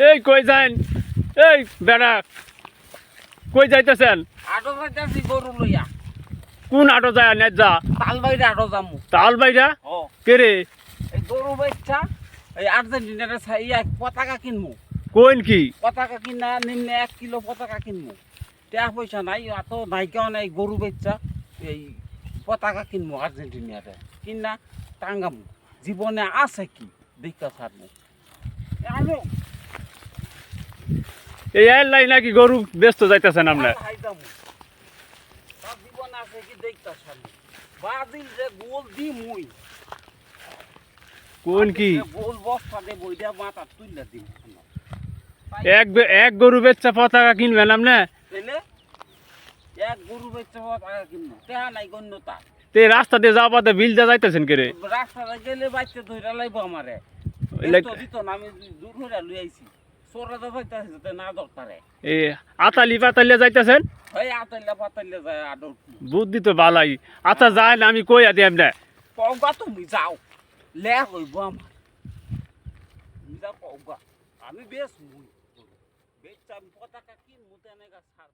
এই কই যান? এই বেড়া কই যাইতেছেন? আটো যাইতাছি গরু লইয়া। কোন আটো যায় না যা? তাল বাইরে আটো যামু। তাল বাইরা ও কে রে? এই গরু বেচছা এই আর্জেন্টিনার পতাকা কিনমু। কোন কি? পতাকা কিনা নিম্নে 1 কিলো পতাকা কিনমু। টাকা পয়সা নাই, এত নাইকাও নাই। গরু বেচছা এই পতাকা কিনমু আর্জেন্টিনারে, কিনা টাঙ্গামু। জীবনে আছে কি দেখা ছাড়মু। আনো এই লাই নাকি গরু ব্যস্ত যাইতেছেন আপনার? হাইদামু তার জীবনে আছে কি দেখা ছাড়মু। বাজিল যে গোল দি মুই কোন কি? গোল বস্তা দে বইটা মাথা তুইলা দিম। এক গরু বেচা পতাকা কিনবেন আপনি? তাইলে এক গরু বেচছে পতাকা কিনবো, টেহা নাই গণ্যতা। তে রাস্তা দিয়ে যাওয়া পথে বিল যা যাইতেছেন কে রে? রাস্তাটা গেলে বাইতে ধইরা লাইব আমারে। দিত না, আমি দূর হইরা লই আইছি। চোরা তো যাইতাছে না দরকারে। এই আতালি পাতালিয়া যাইতেছেন? এই আতাইলা পাতাইলা যায় আদর কি। বুদ্ধি তো বালাই। আচ্ছা যায় না, আমি কই আদি আপনি। পৌগা তুমি যাও, লে হইব আমার। তুমি যা পৌগা, আমি বেশ মুই। বেশ আমি পতাকা কিনবো তেনে গা ছাড়।